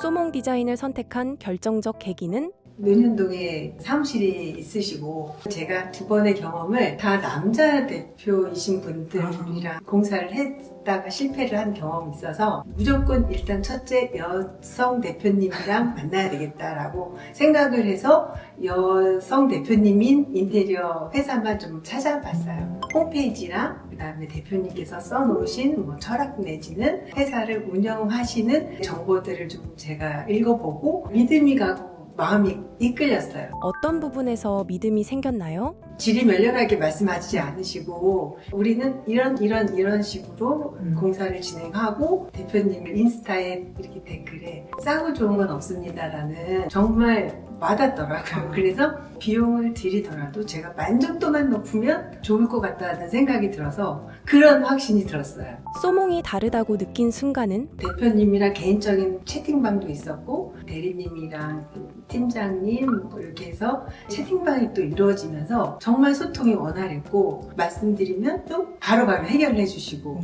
소몽 디자인을 선택한 결정적 계기는 논현동에 사무실이 있으시고 제가 두 번의 경험을 다 남자 대표이신 분들이랑 공사를 했다가 실패를 한 경험이 있어서 무조건 일단 첫째 여성 대표님이랑 만나야 되겠다라고 생각을 해서 여성 대표님인 인테리어 회사만 좀 찾아봤어요. 홈페이지랑 그다음에 대표님께서 써놓으신 철학 내지는 회사를 운영하시는 정보들을 좀 제가 읽어보고 믿음이 가고 마음이 이끌렸어요. 어떤 부분에서 믿음이 생겼나요? 지리멸렬하게 말씀하지 않으시고 우리는 이런 식으로 공사를 진행하고 대표님을 인스타에 이렇게 댓글에 싸고 좋은 건 없습니다라는 정말 와닿더라고요. 그래서 비용을 들이더라도 제가 만족도만 높으면 좋을 것 같다는 생각이 들어서 그런 확신이 들었어요. 소몽이 다르다고 느낀 순간은 대표님이랑 개인적인 채팅방도 있었고 대리님이랑 팀장님 이렇게 해서 채팅방이 또 이루어지면서 정말 소통이 원활했고 말씀드리면 또 바로바로 해결해 주시고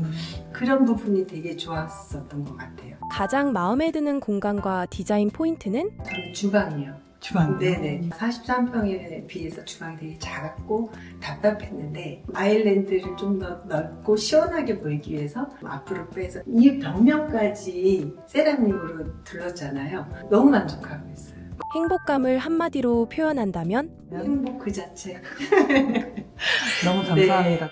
그런 부분이 되게 좋았었던 것 같아요. 가장 마음에 드는 공간과 디자인 포인트는 저는 주방이요. 주방. 네네. 43평에 비해서 주방이 되게 작았고 답답했는데 아일랜드를 좀 더 넓고 시원하게 보이기 위해서 앞으로 빼서 이 벽면까지 세라믹으로 둘렀잖아요. 너무 만족하고 있어요. 행복감을 한마디로 표현한다면 행복 그 자체. 너무 감사합니다.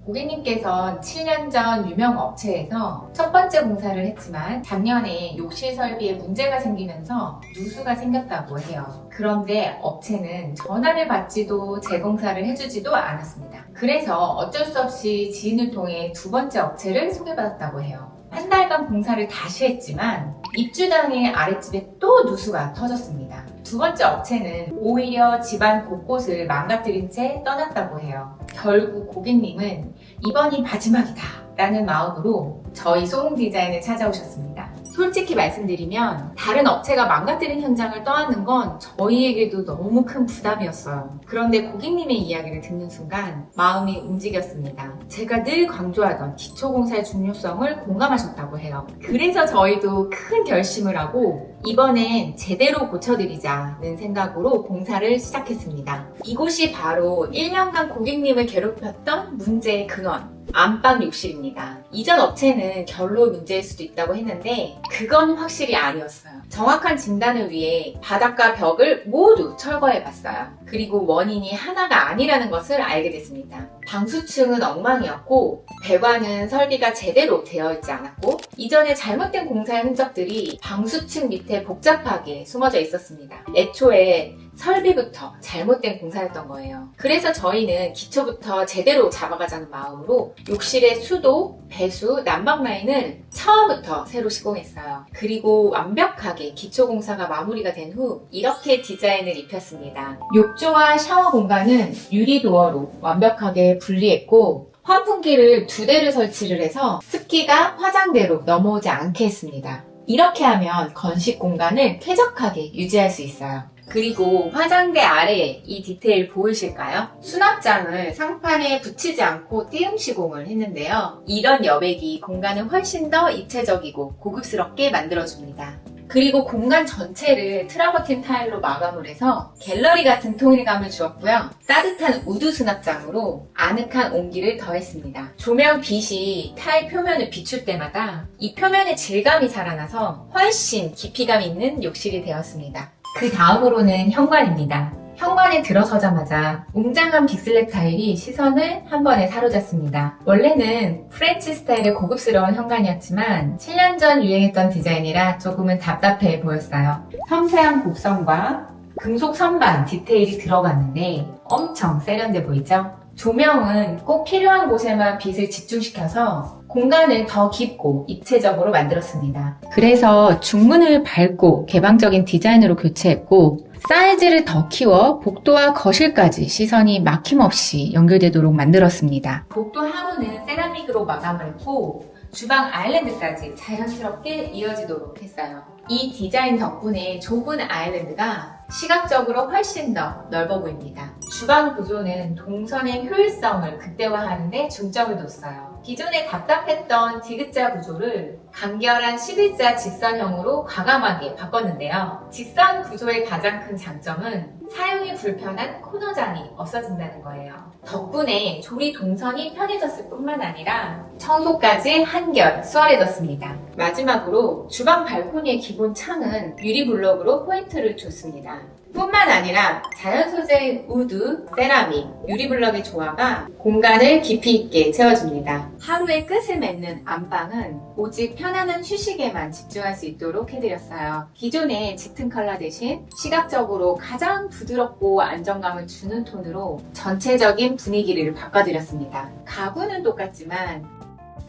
고객님께서는 7년 전 유명 업체에서 첫 번째 공사를 했지만 작년에 욕실 설비에 문제가 생기면서 누수가 생겼다고 해요. 그런데 업체는 전화를 받지도 재공사를 해주지도 않았습니다. 그래서 어쩔 수 없이 지인을 통해 두 번째 업체를 소개받았다고 해요. 한 달간 공사를 다시 했지만 입주당의 아랫집에 또 누수가 터졌습니다. 두 번째 업체는 오히려 집안 곳곳을 망가뜨린 채 떠났다고 해요. 결국 고객님은 이번이 마지막이다 라는 마음으로 저희 소몽 디자인을 찾아오셨습니다. 솔직히 말씀드리면 다른 업체가 망가뜨린 현장을 떠나는 건 저희에게도 너무 큰 부담이었어요. 그런데 고객님의 이야기를 듣는 순간 마음이 움직였습니다. 제가 늘 강조하던 기초공사의 중요성을 공감하셨다고 해요. 그래서 저희도 큰 결심을 하고 이번엔 제대로 고쳐드리자는 생각으로 공사를 시작했습니다. 이곳이 바로 1년간 고객님을 괴롭혔던 문제의 근원, 안방 욕실입니다. 이전 업체는 결로 문제일 수도 있다고 했는데 그건 확실히 아니었어요. 정확한 진단을 위해 바닥과 벽을 모두 철거해봤어요. 그리고 원인이 하나가 아니라는 것을 알게 됐습니다. 방수층은 엉망이었고 배관은 설비가 제대로 되어 있지 않았고 이전에 잘못된 공사의 흔적들이 방수층 밑에 복잡하게 숨어져 있었습니다. 애초에 설비부터 잘못된 공사였던 거예요. 그래서 저희는 기초부터 제대로 잡아가자는 마음으로 욕실의 수도, 배수, 난방 라인을 처음부터 새로 시공했어요. 그리고 완벽하게 기초 공사가 마무리가 된 후 이렇게 디자인을 입혔습니다. 욕조와 샤워 공간은 유리도어로 완벽하게 분리했고 환풍기를 2대를 설치를 해서 습기가 화장대로 넘어오지 않게 했습니다. 이렇게 하면 건식 공간을 쾌적하게 유지할 수 있어요. 그리고 화장대 아래에 이 디테일 보이실까요? 수납장을 상판에 붙이지 않고 띄움 시공을 했는데요. 이런 여백이 공간을 훨씬 더 입체적이고 고급스럽게 만들어줍니다. 그리고 공간 전체를 트라버틴 타일로 마감을 해서 갤러리 같은 통일감을 주었고요. 따뜻한 우드 수납장으로 아늑한 온기를 더했습니다. 조명 빛이 타일 표면을 비출 때마다 이 표면의 질감이 살아나서 훨씬 깊이감 있는 욕실이 되었습니다. 그 다음으로는 현관입니다. 현관에 들어서자마자 웅장한 빅슬랩 타일이 시선을 한 번에 사로잡습니다. 원래는 프렌치 스타일의 고급스러운 현관이었지만 7년 전 유행했던 디자인이라 조금은 답답해 보였어요. 섬세한 곡선과 금속 선반 디테일이 들어갔는데 엄청 세련돼 보이죠? 조명은 꼭 필요한 곳에만 빛을 집중시켜서 공간을 더 깊고 입체적으로 만들었습니다. 그래서 중문을 밝고 개방적인 디자인으로 교체했고 사이즈를 더 키워 복도와 거실까지 시선이 막힘없이 연결되도록 만들었습니다. 복도 하부는 세라믹으로 마감을 했고 주방 아일랜드까지 자연스럽게 이어지도록 했어요. 이 디자인 덕분에 좁은 아일랜드가 시각적으로 훨씬 더 넓어 보입니다. 주방 구조는 동선의 효율성을 극대화하는 데 중점을 뒀어요. 기존에 답답했던 디귿자 구조를 간결한 11자 직선형으로 과감하게 바꿨는데요. 직선 구조의 가장 큰 장점은 사용이 불편한 코너장이 없어진다는 거예요. 덕분에 조리 동선이 편해졌을 뿐만 아니라 청소까지 한결 수월해졌습니다. 마지막으로 주방 발코니의 기본 창은 유리블럭으로 포인트를 줬습니다. 뿐만 아니라 자연 소재의 우드, 세라믹, 유리블럭의 조화가 공간을 깊이 있게 채워줍니다. 하루의 끝을 맺는 안방은 오직 편안한 휴식에만 집중할 수 있도록 해드렸어요. 기존의 짙은 컬러 대신 시각적으로 가장 부드럽고 안정감을 주는 톤으로 전체적인 분위기를 바꿔드렸습니다. 가구는 똑같지만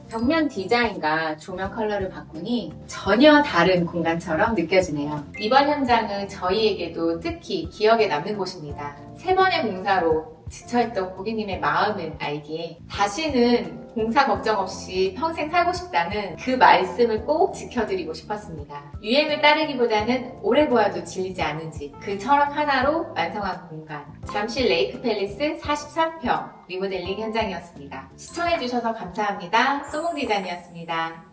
벽면 디자인과 조명 컬러를 바꾸니 전혀 다른 공간처럼 느껴지네요. 이번 현장은 저희에게도 특히 기억에 남는 곳입니다. 3번의 공사로 지쳐있던 고객님의 마음을 알기에 다시는 공사 걱정 없이 평생 살고 싶다는 그 말씀을 꼭 지켜드리고 싶었습니다. 유행을 따르기보다는 오래 보아도 질리지 않은 집, 그 철학 하나로 완성한 공간, 잠실 레이크 팰리스 43평 리모델링 현장이었습니다. 시청해주셔서 감사합니다. 소몽 디자인이었습니다.